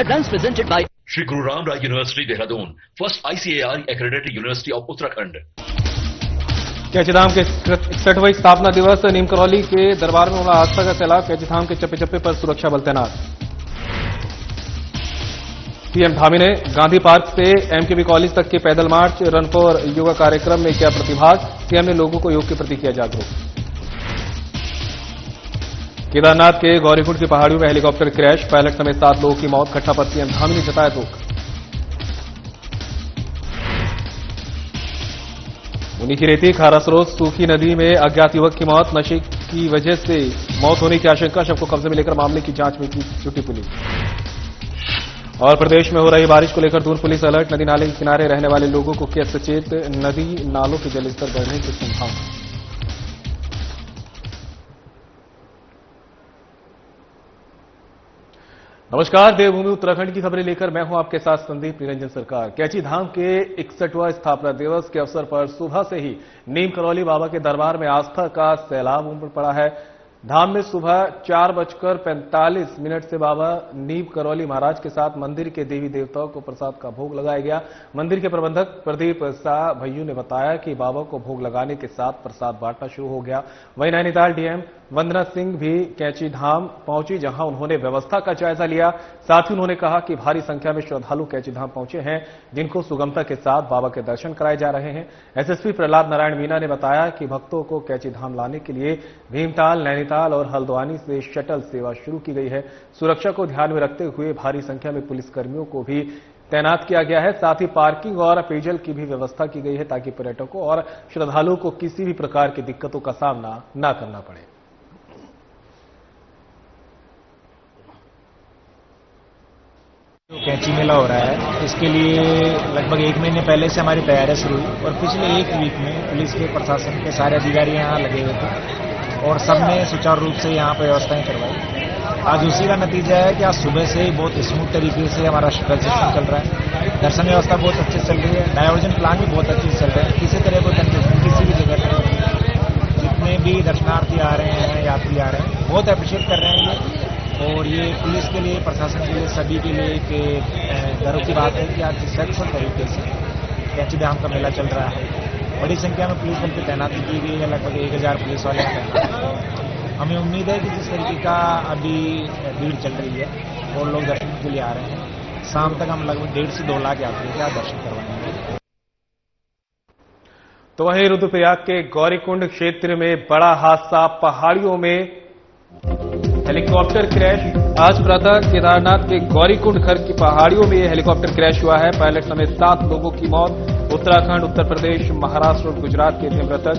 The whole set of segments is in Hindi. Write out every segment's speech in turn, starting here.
Programs presented by Shri Guru Ram Rai University, Dehradun, first ICAR accredited university of Uttarakhand. कैचीधाम के 61वें स्थापना दिवस नीम करौली के दरबार में उमड़ा आस्था का सैलाब। कैचीधाम के चप्पे चप्पे पर सुरक्षा बल तैनात। सीएम धामी ने गांधी पार्क से एमकेबी कॉलेज तक के पैदल मार्च, रन फॉर योगा कार्यक्रम में किया प्रतिभाग। सीएम ने लोगों को योग के प्रति किया जागरूक। केदारनाथ के गौरीकुंड की पहाड़ियों में हेलीकॉप्टर क्रैश, पायलट समेत 7 लोगों की मौत। घटना पर सीएम धामी ने जताया दुख। उन्हीं की रेती खारासरोद सूखी नदी में अज्ञात युवक की मौत, नशे की वजह से मौत होने की आशंका। शव को कब्जे में लेकर मामले की जांच में की जुटी पुलिस। और प्रदेश में हो रही बारिश को लेकर दून पुलिस अलर्ट। नदी नाले के किनारे रहने वाले लोगों को किया सचेत। नदी नालों के जलस्तर बढ़ने की संभावना। नमस्कार, देवभूमि उत्तराखंड की खबरें लेकर मैं हूं आपके साथ संदीप निरंजन सरकार। कैचीधाम के 61वां स्थापना दिवस के अवसर पर सुबह से ही नीम करौली बाबा के दरबार में आस्था का सैलाब उमड़ पड़ा है। धाम में सुबह 4:45 से बाबा नीम करौली महाराज के साथ मंदिर के देवी देवताओं को प्रसाद का भोग लगाया गया। मंदिर के प्रबंधक प्रदीप शाह भैयू ने बताया कि बाबा को भोग लगाने के साथ प्रसाद बांटना शुरू हो गया। वहीं नैनीताल डीएम वंदना सिंह भी कैचीधाम पहुंची, जहां उन्होंने व्यवस्था का जायजा लिया। साथ ही उन्होंने कहा कि भारी संख्या में श्रद्धालु कैचीधाम पहुंचे हैं, जिनको सुगमता के साथ बाबा के दर्शन कराए जा रहे हैं। एसएसपी प्रहलाद नारायण मीना ने बताया कि भक्तों को कैचीधाम लाने के लिए भीमताल, नैनीताल और हल्द्वानी से शटल सेवा शुरू की गई है। सुरक्षा को ध्यान में रखते हुए भारी संख्या में पुलिसकर्मियों को भी तैनात किया गया है। साथ ही पार्किंग और पेयजल की भी व्यवस्था की गई है, ताकि पर्यटकों और श्रद्धालुओं को किसी भी प्रकार की दिक्कतों का सामना न करना पड़े। जो कैंची मेला हो रहा है, इसके लिए लगभग 1 महीने पहले से हमारी तैयारियां शुरू हुई और पिछले 1 वीक में पुलिस के प्रशासन के सारे अधिकारी यहाँ लगे हुए थे और सबने सुचारू रूप से यहाँ पर व्यवस्थाएं करवाई। आज उसी का नतीजा है कि आज सुबह से ही बहुत स्मूथ तरीके से हमारा शटल सिस्टम चल रहा है। दर्शन व्यवस्था बहुत अच्छे से चल रही है। डायवर्जन प्लान भी बहुत अच्छे से चल रहे हैं। किसी तरह को कंजेशन किसी भी जगह पर जितने भी दर्शनार्थी आ रहे हैं, यात्री आ रहे हैं, बहुत अप्रिशिएट कर रहे हैं ये। और ये पुलिस के लिए, प्रशासन के लिए, सभी के लिए एक गर्व की बात है कि आज सक्सेसफुल तरीके से कैचीधाम का मेला चल रहा है। बड़ी संख्या में पुलिस बल की तैनाती की गई है, लगभग 1000 पुलिस वाले तैनात। हमें उम्मीद है कि जिस तरीके का अभी भीड़ चल रही है और लोग दर्शन के लिए आ रहे हैं, शाम तक हम लगभग 1.5 से 2 लाख यात्रियों के दर्शन करवाएंगे। तो वहीं रुद्रप्रयाग के गौरीकुंड क्षेत्र में बड़ा हादसा, पहाड़ियों में हेलीकॉप्टर क्रैश। आज प्रातः केदारनाथ के गौरीकुंड घर की पहाड़ियों में यह हेलीकॉप्टर क्रैश हुआ है। पायलट समेत 7 लोगों की मौत। उत्तराखंड, उत्तर प्रदेश, महाराष्ट्र और गुजरात के थे मृतक।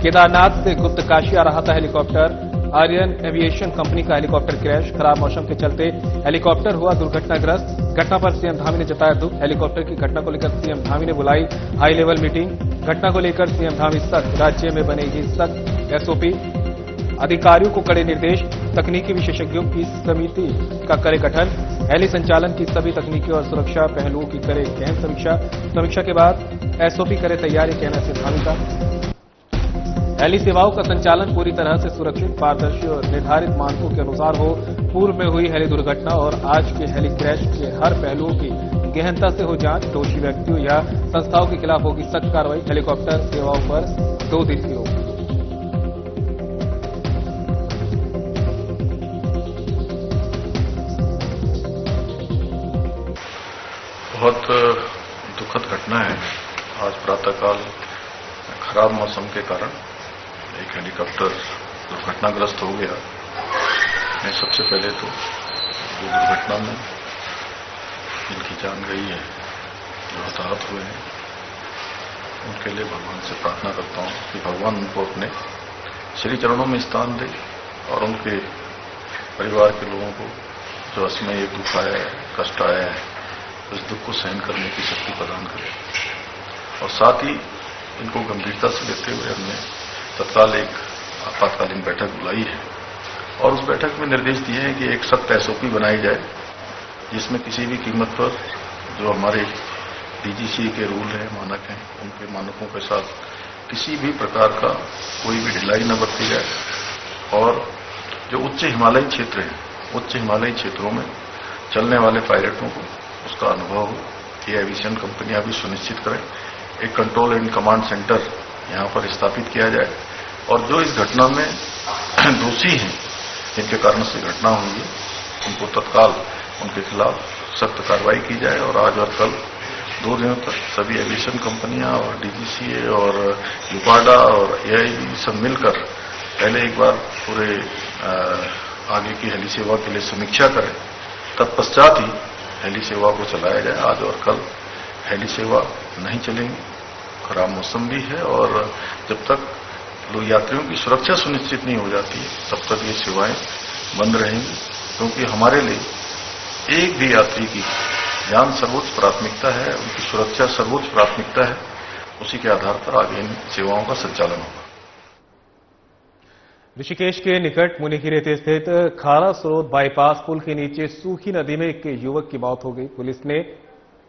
केदारनाथ से गुप्तकाशी आ रहा था हेलीकॉप्टर। आर्यन एविएशन कंपनी का हेलीकॉप्टर क्रैश। खराब मौसम के चलते हेलीकॉप्टर हुआ दुर्घटनाग्रस्त। घटना पर सीएम धामी ने जताया दुख। हेलीकॉप्टर की घटना को लेकर सीएम धामी ने बुलाई हाई लेवल मीटिंग। घटना को लेकर सीएम धामी सख्त, राज्य में बनेगी सख्त एसओपी। अधिकारियों को कड़े निर्देश। तकनीकी विशेषज्ञों की समिति का करे गठन। हेली संचालन की सभी तकनीकी और सुरक्षा पहलुओं की करे गहन समीक्षा के बाद एसओपी करे तैयारी, कहना से धामी का। हेली सेवाओं का संचालन पूरी तरह से सुरक्षित, पारदर्शी और निर्धारित मानकों के अनुसार हो। पूर्व में हुई हेली दुर्घटना और आज के हेली क्रैश के हर पहलुओं की गहनता से हो जांच। दोषी व्यक्तियों या संस्थाओं के खिलाफ होगी सख्त कार्रवाई। हेलीकॉप्टर सेवाओं पर 2 दिन की रोक। बहुत दुखद घटना है। आज प्रातःकाल खराब मौसम के कारण एक हेलीकॉप्टर दुर्घटनाग्रस्त हो गया। मैं सबसे पहले तो दुर्घटना में जिनकी जान गई है, जो हताहत हुए हैं, उनके लिए भगवान से प्रार्थना करता हूं कि भगवान उनको अपने श्री चरणों में स्थान दे और उनके परिवार के लोगों को जो असमय दुख आया है, कष्ट आया है, उस दुख को सहन करने की शक्ति प्रदान करे। और साथ ही इनको गंभीरता से लेते हुए हमने तत्काल एक आपातकालीन बैठक बुलाई है और उस बैठक में निर्देश दिए हैं कि एक सख्त एसओपी बनाई जाए, जिसमें किसी भी कीमत पर जो हमारे डीजीसी के रूल हैं, मानक हैं, उनके मानकों के साथ किसी भी प्रकार का कोई भी ढिलाई न बरती जाए। और जो उच्च हिमालयी क्षेत्र हैं, उच्च हिमालयी क्षेत्रों में चलने वाले पायलटों को उसका अनुभव हो। ये एविएशन कंपनियां भी सुनिश्चित करें। एक कंट्रोल एंड कमांड सेंटर यहां पर स्थापित किया जाए और जो इस घटना में दोषी हैं, जिनके कारण से घटना हुई है, उनको तत्काल उनके खिलाफ सख्त कार्रवाई की जाए। और आज और कल 2 दिनों तक सभी एविएशन कंपनियां और डीजीसीए और यूपाडा और एआईबी सब मिलकर पहले एक बार पूरे आगे की हेली सेवा के लिए समीक्षा करें, तत्पश्चात ही हेली सेवा को चलाया जाए। आज और कल हेली सेवा नहीं चलेंगी, खराब मौसम भी है और जब तक लोग यात्रियों की सुरक्षा सुनिश्चित नहीं हो जाती तब तक ये सेवाएं बंद रहेंगी, क्योंकि हमारे लिए एक भी यात्री की जान सर्वोच्च प्राथमिकता है, उनकी सुरक्षा सर्वोच्च प्राथमिकता है। उसी के आधार पर आगे इन सेवाओं का संचालन होगा। ऋषिकेश के निकट मुनिकीरेती स्थित खारा स्रोत बाईपास पुल के नीचे सूखी नदी में एक युवक की मौत हो गई। पुलिस ने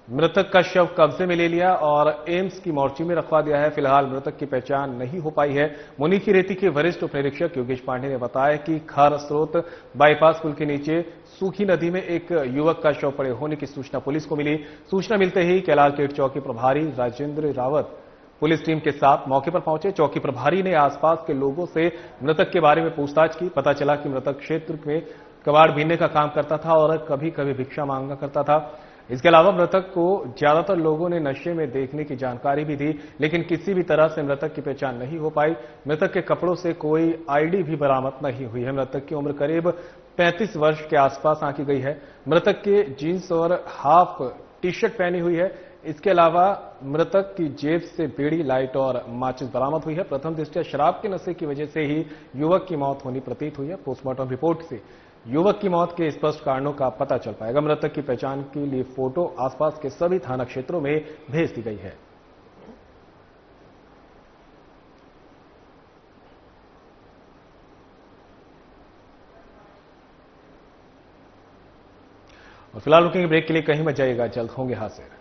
मृतक का शव कब्जे में ले लिया और एम्स की मोर्ची में रखवा दिया है। फिलहाल मृतक की पहचान नहीं हो पाई है। मुनिकीरेती के वरिष्ठ उप निरीक्षक योगेश पांडे ने बताया कि खारा स्रोत बाईपास पुल के नीचे सूखी नदी में एक युवक का शव पड़े होने की सूचना पुलिस को मिली। सूचना मिलते ही कैलालकेट चौकी प्रभारी राजेंद्र रावत पुलिस टीम के साथ मौके पर पहुंचे। चौकी प्रभारी ने आसपास के लोगों से मृतक के बारे में पूछताछ की। पता चला कि मृतक क्षेत्र में कबाड़ बीनने का काम करता था और कभी कभी भिक्षा मांगा करता था। इसके अलावा मृतक को ज्यादातर लोगों ने नशे में देखने की जानकारी भी दी, लेकिन किसी भी तरह से मृतक की पहचान नहीं हो पाई। मृतक के कपड़ों से कोई आईडी भी बरामद नहीं हुई है। मृतक की उम्र करीब 35 वर्ष के आसपास आंकी गई है। मृतक के जींस और हाफ टी शर्ट पहनी हुई है। इसके अलावा मृतक की जेब से बीड़ी, लाइट और माचिस बरामद हुई है। प्रथम दृष्टया शराब के नशे की वजह से ही युवक की मौत होनी प्रतीत हुई है। पोस्टमार्टम रिपोर्ट से युवक की मौत के स्पष्ट कारणों का पता चल पाएगा। मृतक की पहचान के लिए फोटो आसपास के सभी थाना क्षेत्रों में भेज दी गई है। और फिलहाल रुकेंगे ब्रेक के लिए, कहीं मत जाइएगा, जल्द होंगे हाजिर।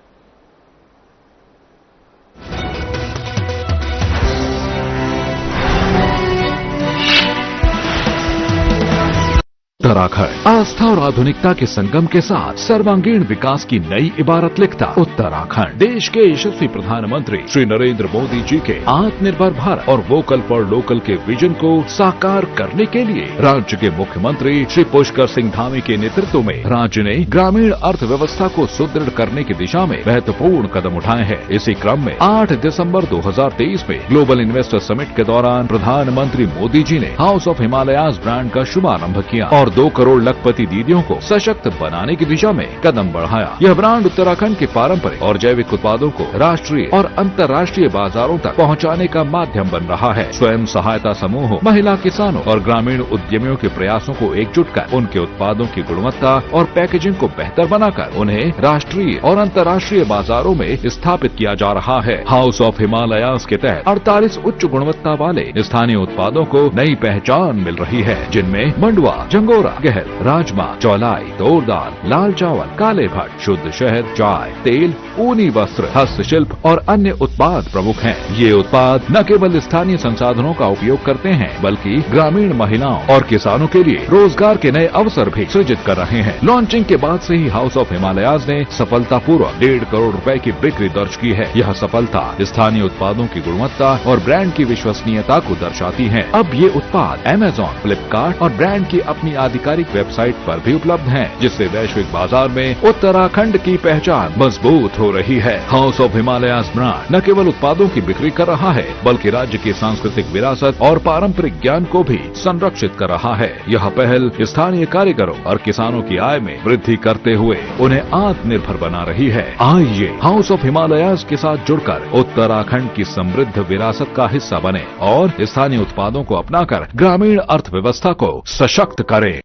उत्तराखंड आस्था और आधुनिकता के संगम के साथ सर्वांगीण विकास की नई इबारत लिखता उत्तराखंड देश के यशस्वी प्रधानमंत्री श्री नरेंद्र मोदी जी के आत्मनिर्भर भारत और वोकल फॉर लोकल के विजन को साकार करने के लिए राज्य के मुख्यमंत्री श्री पुष्कर सिंह धामी के नेतृत्व में राज्य ने ग्रामीण अर्थव्यवस्था को सुदृढ़ करने की दिशा में महत्वपूर्ण कदम उठाए हैं। इसी क्रम में 8 दिसंबर 2023 में ग्लोबल इन्वेस्टर समिट के दौरान प्रधानमंत्री मोदी जी ने हाउस ऑफ हिमालयाज ब्रांड का शुभारंभ किया और 2 करोड़ लखपति दीदियों को सशक्त बनाने की दिशा में कदम बढ़ाया। यह ब्रांड उत्तराखंड के पारंपरिक और जैविक उत्पादों को राष्ट्रीय और अंतर्राष्ट्रीय बाजारों तक पहुंचाने का माध्यम बन रहा है। स्वयं सहायता समूहों, महिला किसानों और ग्रामीण उद्यमियों के प्रयासों को एकजुट कर उनके उत्पादों की गुणवत्ता और पैकेजिंग को बेहतर बनाकर उन्हें राष्ट्रीय और अंतर्राष्ट्रीय बाजारों में स्थापित किया जा रहा है। हाउस ऑफ हिमालयाज के तहत 48 उच्च गुणवत्ता वाले स्थानीय उत्पादों को नई पहचान मिल रही है, जिनमें मंडुआ, झंगोरा, गहल, राजमा, चौलाई, तोर दाल, लाल चावल, काले भट्ट, शुद्ध शहद, चाय, तेल, ऊनी वस्त्र, हस्तशिल्प और अन्य उत्पाद प्रमुख हैं। ये उत्पाद न केवल स्थानीय संसाधनों का उपयोग करते हैं, बल्कि ग्रामीण महिलाओं और किसानों के लिए रोजगार के नए अवसर भी सृजित कर रहे हैं। लॉन्चिंग के बाद से ही हाउस ऑफ हिमालयाज ने सफलतापूर्वक 1.5 करोड़ रुपए की बिक्री दर्ज की है। यह सफलता स्थानीय उत्पादों की गुणवत्ता और ब्रांड की विश्वसनीयता को दर्शाती है। अब ये उत्पाद अमेजॉन, फ्लिपकार्ट और ब्रांड की अपनी आधिकारिक वेबसाइट पर भी उपलब्ध हैं, जिससे वैश्विक बाजार में उत्तराखंड की पहचान मजबूत हो रही है। हाउस ऑफ हिमालयाज ब्रांड न केवल उत्पादों की बिक्री कर रहा है, बल्कि राज्य की सांस्कृतिक विरासत और पारंपरिक ज्ञान को भी संरक्षित कर रहा है। यह पहल स्थानीय कारीगरों और किसानों की आय में वृद्धि करते हुए उन्हें आत्मनिर्भर बना रही है। आइए हाउस ऑफ हिमालयाज के साथ जुड़कर उत्तराखंड की समृद्ध विरासत का हिस्सा बने और स्थानीय उत्पादों को अपनाकर ग्रामीण अर्थव्यवस्था को सशक्त करें।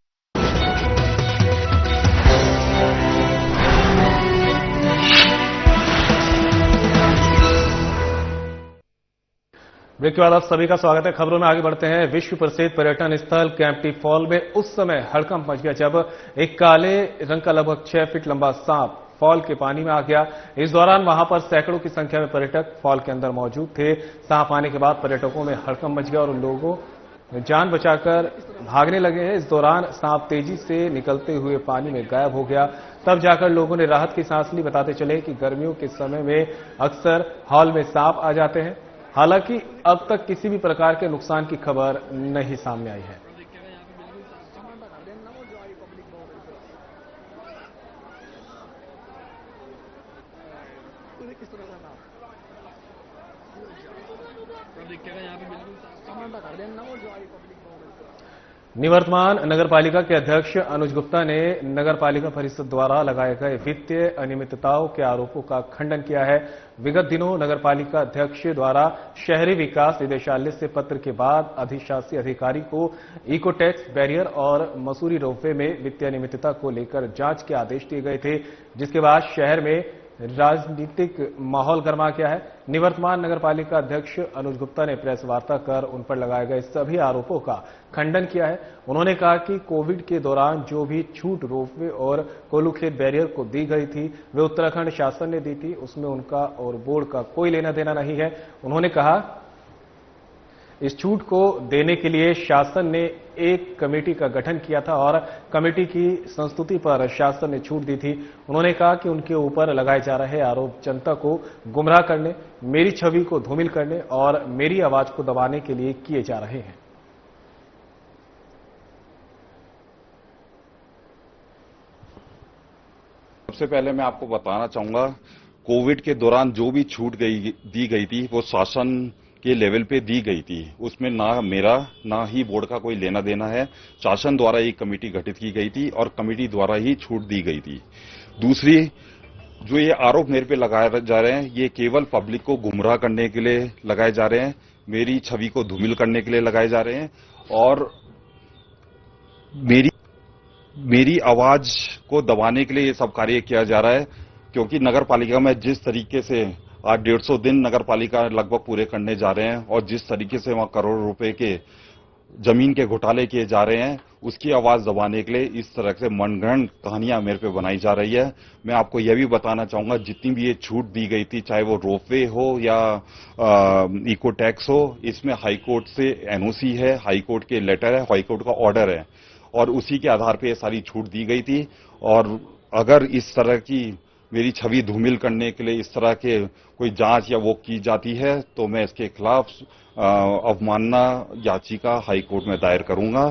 ब्रेक के बाद आप सभी का स्वागत है। खबरों में आगे बढ़ते हैं। विश्व प्रसिद्ध पर्यटन स्थल कैंपटी फॉल में उस समय हड़कंप मच गया जब एक काले रंग का लगभग 6 फीट लंबा सांप फॉल के पानी में आ गया। इस दौरान वहां पर सैकड़ों की संख्या में पर्यटक फॉल के अंदर मौजूद थे। सांप आने के बाद पर्यटकों में हड़कंप मच गया और लोगों जान बचाकर भागने लगे हैं। इस दौरान सांप तेजी से निकलते हुए पानी में गायब हो गया। तब जाकर लोगों ने राहत की सांस ली। बताते चले कि गर्मियों के समय में अक्सर हॉल में सांप आ जाते हैं। हालांकि अब तक किसी भी प्रकार के नुकसान की खबर नहीं सामने आई है। निवर्तमान नगर पालिका के अध्यक्ष अनुज गुप्ता ने नगर पालिका परिषद द्वारा लगाए गए वित्तीय अनियमितताओं के आरोपों का खंडन किया है। विगत दिनों नगर पालिका अध्यक्ष द्वारा शहरी विकास निदेशालय से पत्र के बाद अधिशासी अधिकारी को इको टैक्स बैरियर और मसूरी रोपवे में वित्तीय अनियमितता को लेकर जांच के आदेश दिए गए थे, जिसके बाद शहर में राजनीतिक माहौल गर्मा गया है। निवर्तमान नगर पालिका अध्यक्ष अनुज गुप्ता ने प्रेस वार्ता कर उन पर लगाए गए सभी आरोपों का खंडन किया है। उन्होंने कहा कि कोविड के दौरान जो भी छूट रोपवे और कोलूखेत बैरियर को दी गई थी वे उत्तराखंड शासन ने दी थी, उसमें उनका और बोर्ड का कोई लेना देना नहीं है। उन्होंने कहा इस छूट को देने के लिए शासन ने एक कमेटी का गठन किया था और कमेटी की संस्तुति पर शासन ने छूट दी थी। उन्होंने कहा कि उनके ऊपर लगाए जा रहे आरोप जनता को गुमराह करने, मेरी छवि को धूमिल करने और मेरी आवाज को दबाने के लिए किए जा रहे हैं। सबसे पहले मैं आपको बताना चाहूंगा, कोविड के दौरान जो भी छूट दी गई थी वो शासन के लेवल पे दी गई थी। उसमें ना मेरा ना ही बोर्ड का कोई लेना देना है। शासन द्वारा एक कमेटी गठित की गई थी और कमेटी द्वारा ही छूट दी गई थी। दूसरी, जो ये आरोप मेरे पे लगाए जा रहे हैं ये केवल पब्लिक को गुमराह करने के लिए लगाए जा रहे हैं, मेरी छवि को धूमिल करने के लिए लगाए जा रहे हैं और मेरी आवाज को दबाने के लिए ये सब कार्य किया जा रहा है। क्योंकि नगर पालिका में जिस तरीके से आज 150 दिन नगर पालिका लगभग पूरे करने जा रहे हैं और जिस तरीके से वहां करोड़ों रुपए के जमीन के घोटाले किए जा रहे हैं उसकी आवाज दबाने के लिए इस तरह से मनगढ़ंत कहानियां मेरे पे बनाई जा रही है। मैं आपको यह भी बताना चाहूंगा, जितनी भी ये छूट दी गई थी, चाहे वो रोपवे हो या इको टैक्स हो, इसमें हाईकोर्ट से एनओसी है, हाईकोर्ट के लेटर है, हाईकोर्ट का ऑर्डर है और उसी के आधार पर ये सारी छूट दी गई थी। और अगर इस तरह की मेरी छवि धूमिल करने के लिए इस तरह के कोई जांच या वो की जाती है तो मैं इसके खिलाफ अवमानना याचिका हाईकोर्ट में दायर करूंगा।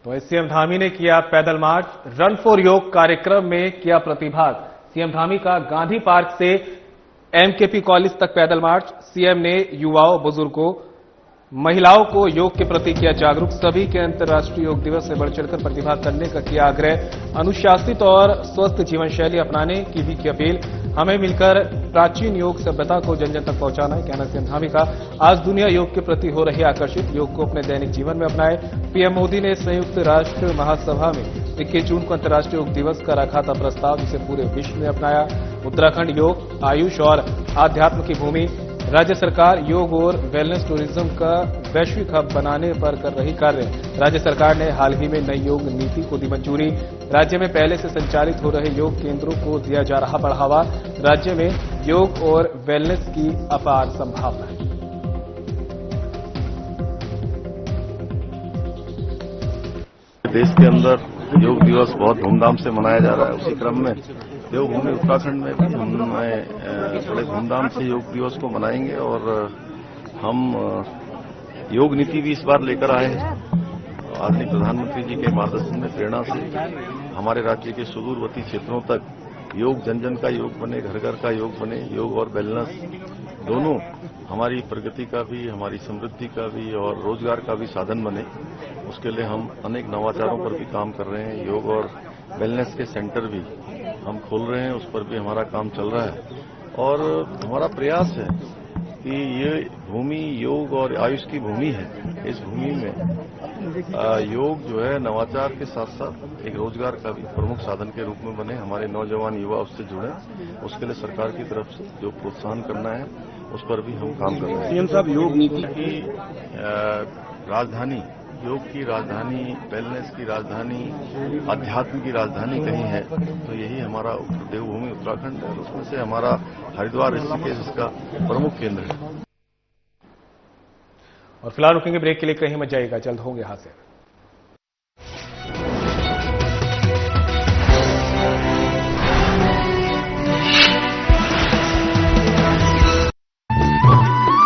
तो सीएम धामी ने किया पैदल मार्च। रन फॉर योग कार्यक्रम में किया प्रतिभाग। सीएम धामी का गांधी पार्क से एमकेपी कॉलेज तक पैदल मार्च। सीएम ने युवाओं, बुजुर्गों, महिलाओं को योग के प्रति किया जागरूक। सभी के अंतर्राष्ट्रीय योग दिवस में बढ़ चढ़कर प्रतिभाग करने का किया आग्रह। अनुशासित और स्वस्थ जीवन शैली अपनाने की भी की अपील। हमें मिलकर प्राचीन योग सभ्यता को जन जन तक पहुंचाना है, कहना सीएम धामी का। आज दुनिया योग के प्रति हो रही आकर्षित, योग को अपने दैनिक जीवन में अपनाए। पीएम मोदी ने संयुक्त राष्ट्र महासभा में 21 जून को अंतर्राष्ट्रीय योग दिवस का रखा था प्रस्ताव, जिसे पूरे विश्व ने अपनाया। उत्तराखंड योग, आयुष और आध्यात्म की भूमि। राज्य सरकार योग और वेलनेस टूरिज्म का वैश्विक हब बनाने पर कर रही कार्य। राज्य सरकार ने हाल ही में नई योग नीति को दी मंजूरी। राज्य में पहले से संचालित हो रहे योग केंद्रों को दिया जा रहा बढ़ावा। राज्य में योग और वेलनेस की अपार संभावना है। देश के अंदर योग दिवस बहुत धूमधाम से मनाया जा रहा है। उसी क्रम में देवभूमि उत्तराखंड में भी हम बड़े धूमधाम से योग दिवस को मनाएंगे और हम योग नीति भी इस बार लेकर आए हैं। आदरणीय प्रधानमंत्री जी के मार्गदर्शन में प्रेरणा से हमारे राज्य के सुदूरवर्ती क्षेत्रों तक योग जन जन का योग बने, घर घर का योग बने। योग और वेलनेस दोनों हमारी प्रगति का भी, हमारी समृद्धि का भी और रोजगार का भी साधन बने। उसके लिए हम अनेक नवाचारों पर भी काम कर रहे हैं। योग और वेलनेस के सेंटर भी हम खोल रहे हैं, उस पर भी हमारा काम चल रहा है और हमारा प्रयास है कि ये भूमि योग और आयुष की भूमि है। इस भूमि में योग जो है नवाचार के साथ साथ एक रोजगार का भी प्रमुख साधन के रूप में बने। हमारे नौजवान युवा उससे जुड़े, उसके लिए सरकार की तरफ से जो प्रोत्साहन करना है उस पर भी हम काम कर रहे हैं। सीएम साहब, योग नीति की राजधानी, योग की राजधानी, वेलनेस की राजधानी, अध्यात्म की राजधानी कहीं है तो यही हमारा देवभूमि उत्तराखंड है। उसमें से हमारा हरिद्वार ऋषिकेश इसका प्रमुख केंद्र है। और फिलहाल रुकेंगे ब्रेक के लिए, कहीं मत जाइएगा, जल्द होंगे हाजिर।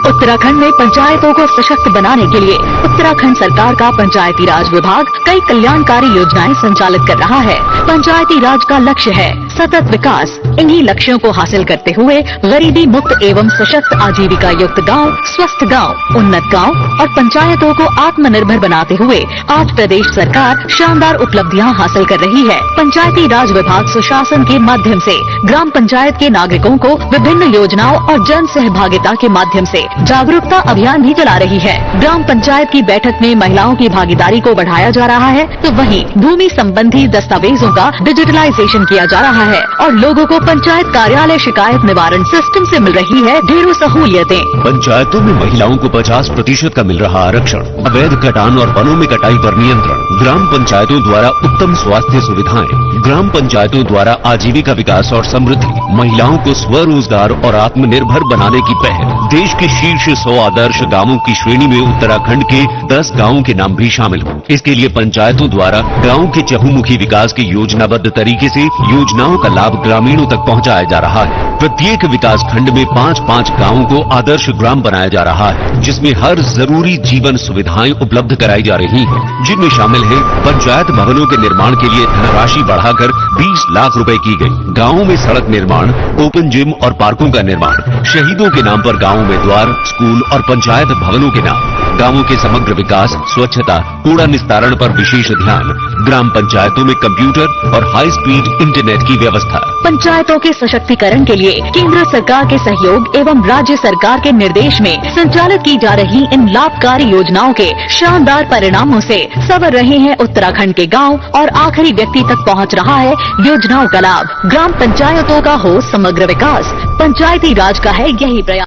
उत्तराखंड में पंचायतों को सशक्त बनाने के लिए उत्तराखंड सरकार का पंचायती राज विभाग कई कल्याणकारी योजनाएं संचालित कर रहा है। पंचायती राज का लक्ष्य है सतत विकास। इन्हीं लक्ष्यों को हासिल करते हुए गरीबी मुक्त एवं सशक्त आजीविका युक्त गांव, स्वस्थ गांव, उन्नत गांव और पंचायतों को आत्मनिर्भर बनाते हुए आज प्रदेश सरकार शानदार उपलब्धियां हासिल कर रही है। पंचायती राज विभाग सुशासन के माध्यम से ग्राम पंचायत के नागरिकों को विभिन्न योजनाओं और जन सहभागिता के माध्यम से जागरूकता अभियान भी चला रही है। ग्राम पंचायत की बैठक में महिलाओं की भागीदारी को बढ़ाया जा रहा है, तो वहीं भूमि संबंधी दस्तावेजों का डिजिटलाइजेशन किया जा रहा है और लोगों को पंचायत कार्यालय शिकायत निवारण सिस्टम से मिल रही है ढेरों सहूलियतें। पंचायतों में महिलाओं को 50% का मिल रहा आरक्षण, अवैध कटान और वनों में कटाई पर नियंत्रण, ग्राम पंचायतों द्वारा उत्तम स्वास्थ्य सुविधाएं, ग्राम पंचायतों द्वारा आजीविका विकास और समृद्धि, महिलाओं को स्वरोजगार और आत्मनिर्भर बनाने की पहल। देश के शीर्ष 100 आदर्श गांवों की श्रेणी में उत्तराखंड के 10 गांवों के नाम भी शामिल हों। इसके लिए पंचायतों द्वारा गांव के चहुमुखी विकास के योजनाबद्ध तरीके से योजनाओं का लाभ ग्रामीणों तक पहुंचाया जा रहा है। प्रत्येक विकास खंड में 5-5 गांवों को आदर्श ग्राम बनाया जा रहा है, जिसमें हर जरूरी जीवन सुविधाएं उपलब्ध कराई जा रही हैं, जिनमें शामिल है पंचायत भवनों के निर्माण के लिए धनराशि बढ़ाकर 20 लाख रुपए की गई। गांवों में सड़क निर्माण, ओपन जिम और पार्कों का निर्माण, शहीदों के नाम पर गांवों में द्वार, स्कूल और पंचायत भवनों के नाम, गांवों के समग्र विकास, स्वच्छता, कूड़ा निस्तारण पर विशेष ध्यान, ग्राम पंचायतों में कंप्यूटर और हाई स्पीड इंटरनेट की व्यवस्था। पंचायतों के सशक्तिकरण के लिए केंद्र सरकार के सहयोग एवं राज्य सरकार के निर्देश में संचालित की जा रही इन लाभकारी योजनाओं के शानदार परिणामों से संवर रहे हैं उत्तराखंड के गांव और आखिरी व्यक्ति तक पहुंच रहा है योजनाओं का लाभ। ग्राम पंचायतों का हो समग्र विकास, पंचायती राज का है यही प्रयास।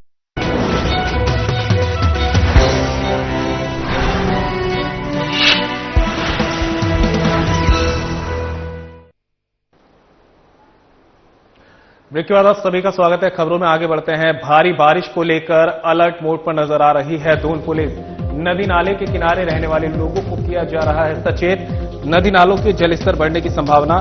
ब्रेक के बाद आप सभी का स्वागत है। खबरों में आगे बढ़ते हैं। भारी बारिश को लेकर अलर्ट मोड पर नजर आ रही है दून पुलिस। नदी नाले के किनारे रहने वाले लोगों को किया जा रहा है सचेत। नदी नालों के जलस्तर बढ़ने की संभावना,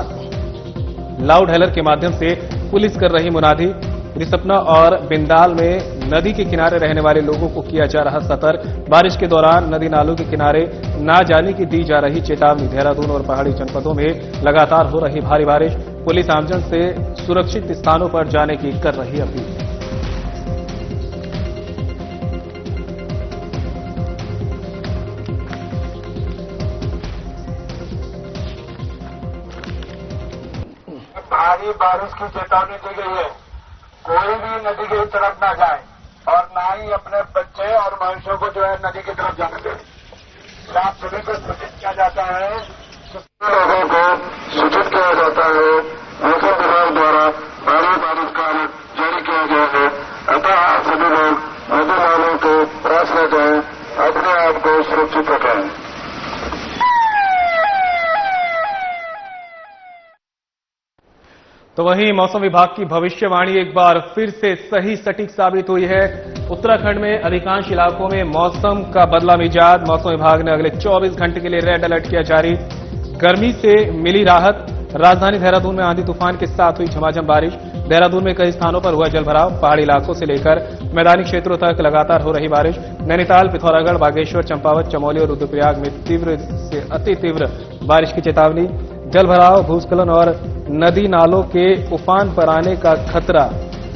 लाउड हेलर के माध्यम से पुलिस कर रही मुनादी। रिसपना और बिंदाल में नदी के किनारे रहने वाले लोगों को किया जा रहा सतर्क। बारिश के दौरान नदी नालों के किनारे न जाने की दी जा रही चेतावनी। देहरादून और पहाड़ी जनपदों में लगातार हो रही भारी बारिश। पुलिस आमजन से सुरक्षित स्थानों पर जाने की कर रही अपील। भारी बारिश की चेतावनी दी गई है। कोई भी नदी की तरफ ना जाए और ना ही अपने बच्चे और मनुष्यों को जो है नदी की तरफ जाने दें। आप सभी को सूचित किया जाता है, लोगों को सूचित किया जाता है। मौसम विभाग द्वारा भारी बारिश का अलर्ट जारी किया गया है। अतः आप सभी लोग नदी नालों के पास न जाएं, अपने आप को सुरक्षित रखें। तो वहीं मौसम विभाग की भविष्यवाणी एक बार फिर से सही सटीक साबित हुई है। उत्तराखंड में अधिकांश इलाकों में मौसम का बदला मिजाज। मौसम विभाग ने अगले 24 घंटे के लिए रेड अलर्ट किया जारी। गर्मी से मिली राहत। राजधानी देहरादून में आंधी तूफान के साथ हुई झमाझम बारिश। देहरादून में कई स्थानों पर हुआ जलभराव। पहाड़ी इलाकों से लेकर मैदानी क्षेत्रों तक लगातार हो रही बारिश। नैनीताल, पिथौरागढ़, बागेश्वर, चंपावत, चमोली और रुद्रप्रयाग में तीव्र से अति तीव्र बारिश की चेतावनी। जलभराव, भूस्खलन और नदी नालों के उफान पर आने का खतरा।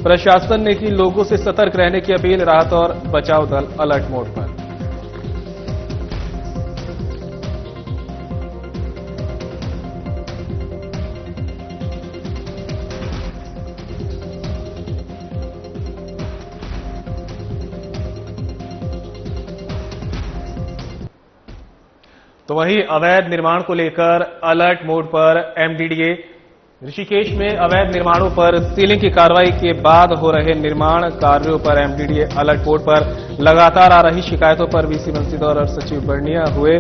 प्रशासन ने की लोगों से सतर्क रहने की अपील। राहत और बचाव दल अलर्ट मोड पर। तो वहीं अवैध निर्माण को लेकर अलर्ट मोड पर एमडीडीए। ऋषिकेश में अवैध निर्माणों पर सीलिंग की कार्रवाई के बाद हो रहे निर्माण कार्यों पर एमडीडीए अलर्ट मोड पर। लगातार आ रही शिकायतों पर वीसी बंसीधर और सचिव बर्निया हुए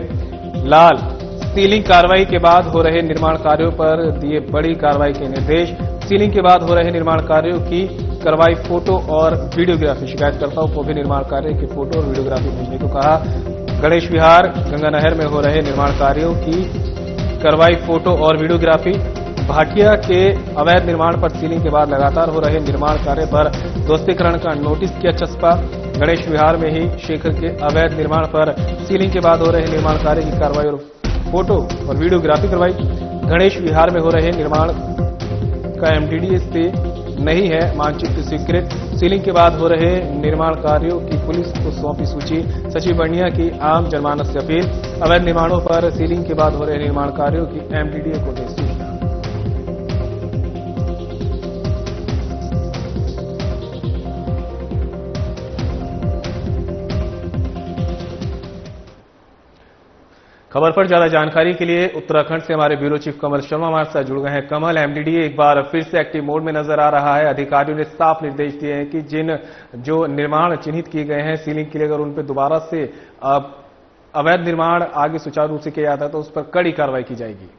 लाल। सीलिंग कार्रवाई के बाद हो रहे निर्माण कार्यों पर दिए बड़ी कार्रवाई के निर्देश। सीलिंग के बाद हो रहे निर्माण कार्यों की करवाई फोटो और वीडियोग्राफी। शिकायतकर्ताओं को भी निर्माण कार्य की फोटो और वीडियोग्राफी भेजने को कहा। गणेश विहार गंगा नहर में हो रहे निर्माण कार्यों की करवाई फोटो और वीडियोग्राफी। भाटिया के अवैध निर्माण पर सीलिंग के बाद लगातार हो रहे निर्माण कार्य पर ध्वस्तीकरण का नोटिस किया चस्पा। गणेश विहार में ही शेखर के अवैध निर्माण पर सीलिंग के बाद हो रहे निर्माण कार्य की कार्रवाई और फोटो और वीडियोग्राफी करवाई। गणेश विहार में हो रहे निर्माण का एमडीडीए से नहीं है मानचित्र स्वीकृत। सीलिंग के बाद हो रहे निर्माण कार्यों की पुलिस को सौंपी सूची। सचिव बनिया की आम जनमानस से अपील। अवैध निर्माणों पर सीलिंग के बाद हो रहे निर्माण कार्यों की एमडीडीए को दे सूचना। खबर पर ज्यादा जानकारी के लिए उत्तराखंड से हमारे ब्यूरो चीफ कमल शर्मा हमारे साथ जुड़ गए हैं। कमल, एमडीडीए एक बार फिर से एक्टिव मोड में नजर आ रहा है। अधिकारियों ने साफ निर्देश दिए हैं कि जिन जो निर्माण चिन्हित किए गए हैं सीलिंग के लिए, अगर उन पर दोबारा से अवैध निर्माण आगे सुचारू रूप से किया जाता है तो उस पर कड़ी कार्रवाई की जाएगी।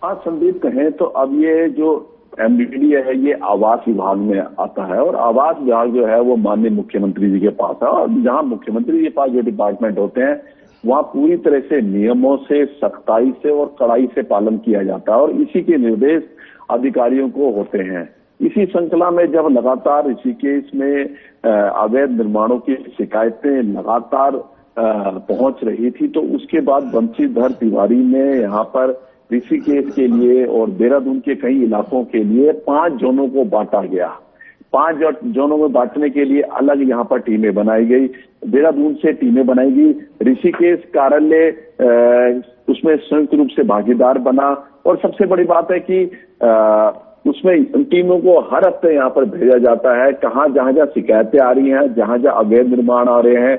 हाँ संदीप, कहें तो अब ये जो एमडीडीए है ये आवास विभाग में आता है और आवास विभाग जो है वो माननीय मुख्यमंत्री जी के पास है। और जहां मुख्यमंत्री जी के पास जो डिपार्टमेंट होते हैं वहां पूरी तरह से नियमों से, सख्ताई से और कड़ाई से पालन किया जाता है और इसी के निर्देश अधिकारियों को होते हैं। इसी श्रृंखला में जब लगातार ऋषिकेश में अवैध निर्माणों की शिकायतें लगातार पहुंच रही थी तो उसके बाद बंशीधर तिवारी ने यहाँ पर ऋषिकेश के लिए और देहरादून के कई इलाकों के लिए 5 जोनों को बांटा गया। 5 जोनों में बांटने के लिए अलग यहाँ पर टीमें बनाई गई। देहरादून से टीमें बनाई गई। ऋषिकेश कार्यालय उसमें संयुक्त रूप से भागीदार बना और सबसे बड़ी बात है कि उसमें इन टीमों को हर हफ्ते यहाँ पर भेजा जाता है। जहां जहां शिकायतें आ रही हैं, जहां जहां अवैध निर्माण आ रहे हैं,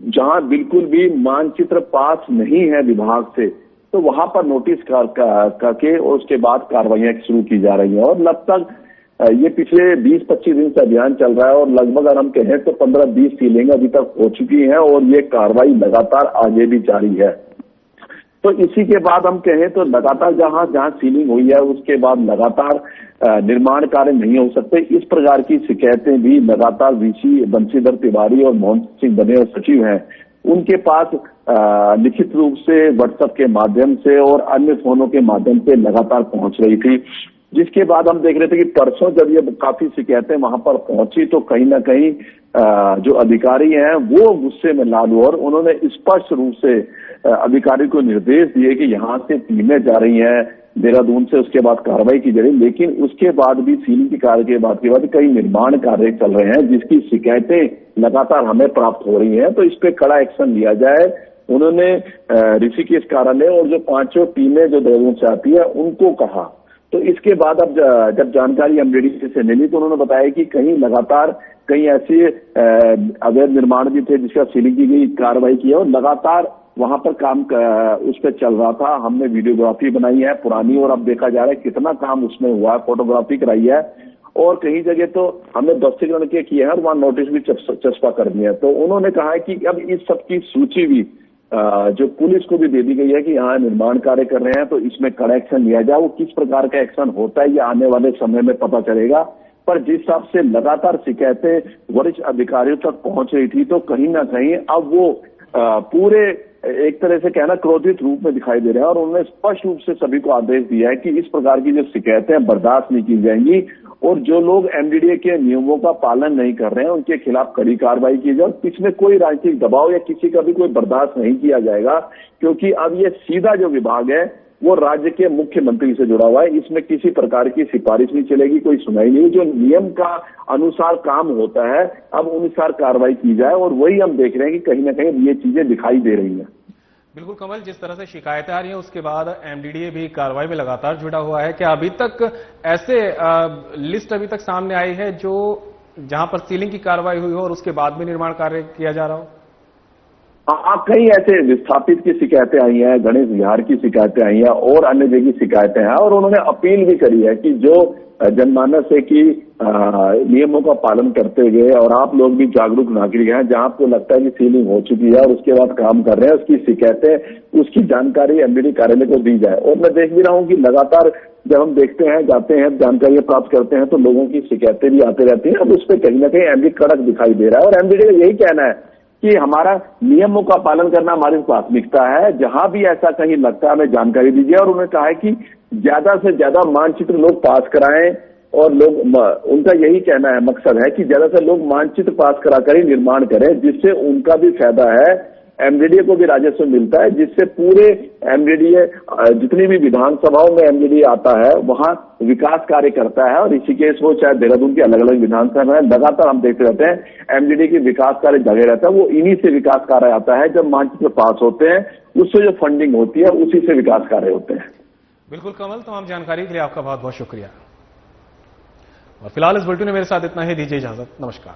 जहां बिल्कुल भी मानचित्र पास नहीं है विभाग से, तो वहां पर नोटिस करके और उसके बाद कार्रवाइयां शुरू की जा रही हैं। और लगभग ये पिछले 20-25 दिन से अभियान चल रहा है और लगभग अगर हम कहें तो 15-20 सीलिंग अभी तक हो चुकी हैं और ये कार्रवाई लगातार आगे भी जारी है। तो इसी के बाद हम कहें तो लगातार जहां जहां सीलिंग हुई है उसके बाद लगातार निर्माण कार्य नहीं हो सकते। इस प्रकार की शिकायतें भी लगातार बंशीधर तिवारी और मोहन सिंह बने और सचिव हैं उनके पास लिखित रूप से व्हाट्सएप के माध्यम से और अन्य फोनों के माध्यम से लगातार पहुंच रही थी। जिसके बाद हम देख रहे थे कि परसों जब ये काफी शिकायतें वहां पर पहुंची तो कहीं ना कहीं जो अधिकारी हैं वो गुस्से में लाल हुए और उन्होंने स्पष्ट रूप से अधिकारी को निर्देश दिए कि यहाँ से टीमें जा रही हैं देहरादून से, उसके बाद कार्रवाई की जा रही है। लेकिन उसके बाद भी सीलिंग के कार्य के बाद कई निर्माण कार्य चल रहे हैं जिसकी शिकायतें लगातार हमें प्राप्त हो रही हैं, तो इस पे कड़ा एक्शन लिया जाए। उन्होंने ऋषिकेश कार्यालय और जो 5 टीमें जो देहरादून से आती है उनको कहा। तो इसके बाद अब जब जानकारी एमडीडीए से मिली तो उन्होंने बताया कि कहीं ऐसे अवैध निर्माण भी थे जिसका सीलिंग की गई कार्रवाई की है और लगातार वहां पर काम उस पर चल रहा था। हमने वीडियोग्राफी बनाई है पुरानी और अब देखा जा रहा है कितना काम उसमें हुआ है, फोटोग्राफी कराई है और कहीं जगह तो हमने ध्वस्तीकरण किए हैं और वहां नोटिस भी चस्पा कर दिया है। तो उन्होंने कहा है कि अब इस सब की सूची भी जो पुलिस को भी दे दी गई है कि यहाँ निर्माण कार्य कर रहे हैं तो इसमें कड़ा एक्शन लिया जाए। वो किस प्रकार का एक्शन होता है ये आने वाले समय में पता चलेगा। पर जिस हिसाब से लगातार शिकायतें वरिष्ठ अधिकारियों तक पहुंच रही थी तो कहीं ना कहीं अब वो पूरे एक तरह से कहना क्रोधित रूप में दिखाई दे रहे हैं और उन्होंने स्पष्ट रूप से सभी को आदेश दिया है कि इस प्रकार की जो शिकायतें बर्दाश्त नहीं की जाएंगी और जो लोग एमडीडीए के नियमों का पालन नहीं कर रहे हैं उनके खिलाफ कड़ी कार्रवाई की जाए। इसमें कोई राजनीतिक दबाव या किसी का भी कोई बर्दाश्त नहीं किया जाएगा क्योंकि अब ये सीधा जो विभाग है वो राज्य के मुख्यमंत्री से जुड़ा हुआ है। इसमें किसी प्रकार की सिफारिश नहीं चलेगी, कोई सुनाई नहीं। जो नियम का अनुसार काम होता है अब अनुसार कार्रवाई की जाए और वही हम देख रहे हैं कि कहीं ना कहीं ये चीजें दिखाई दे रही हैं। बिल्कुल कमल, जिस तरह से शिकायतें आ रही हैं उसके बाद एमडीडीए भी कार्रवाई में लगातार जुड़ा हुआ है। क्या अभी तक ऐसे लिस्ट अभी तक सामने आई है जो जहां पर सीलिंग की कार्रवाई हुई हो और उसके बाद भी निर्माण कार्य किया जा रहा हो? हाँ, कई ऐसे विस्थापित की शिकायतें आई हैं, गणेश विहार की शिकायतें आई हैं और अन्य जगह की शिकायतें हैं, और उन्होंने अपील भी करी है कि जो जनमानस है कि नियमों का पालन करते हुए, और आप लोग भी जागरूक नागरिक हैं, जहां आपको लगता है कि सीलिंग हो चुकी है और उसके बाद काम कर रहे हैं, उसकी शिकायतें, उसकी जानकारी एमडीडी कार्यालय को दी जाए। और मैं देख भी रहा हूं कि लगातार जब हम देखते हैं, जाते हैं, जानकारियां प्राप्त करते हैं, तो लोगों की शिकायतें भी आती रहती हैं। अब उस पर कहीं ना कहीं एमडीडी कड़क दिखाई दे रहा है, और एमडीडी का यही कहना है कि हमारा नियमों का पालन करना हमारी प्राथमिकता है। जहां भी ऐसा कहीं लगता है हमें जानकारी दीजिए। और उन्होंने कहा है कि ज्यादा से ज्यादा मानचित्र लोग पास कराएं, और लोग, उनका यही कहना है, मकसद है कि ज्यादा से लोग मानचित्र पास कराकर ही निर्माण करें, जिससे उनका भी फायदा है, एमडीडीए को भी राजस्व मिलता है, जिससे पूरे एमडीडीए जितनी भी विधानसभाओं में एमडीडीए आता है वहां विकास कार्य करता है। और ऋषिकेश हो चाहे देहरादून की अलग अलग विधानसभा है, लगातार हम देखते रहते हैं एमडीडीए की विकास कार्य जारी रहता है। वो इन्हीं से विकास कार्य आता है, जब मानचित्र पास होते हैं उससे जो फंडिंग होती है उसी से विकास कार्य होते हैं। बिल्कुल कमल, तमाम जानकारी के लिए आपका बहुत बहुत शुक्रिया। और फिलहाल इस बुलेटिन में मेरे साथ इतना ही, दीजिए इजाजत, नमस्कार।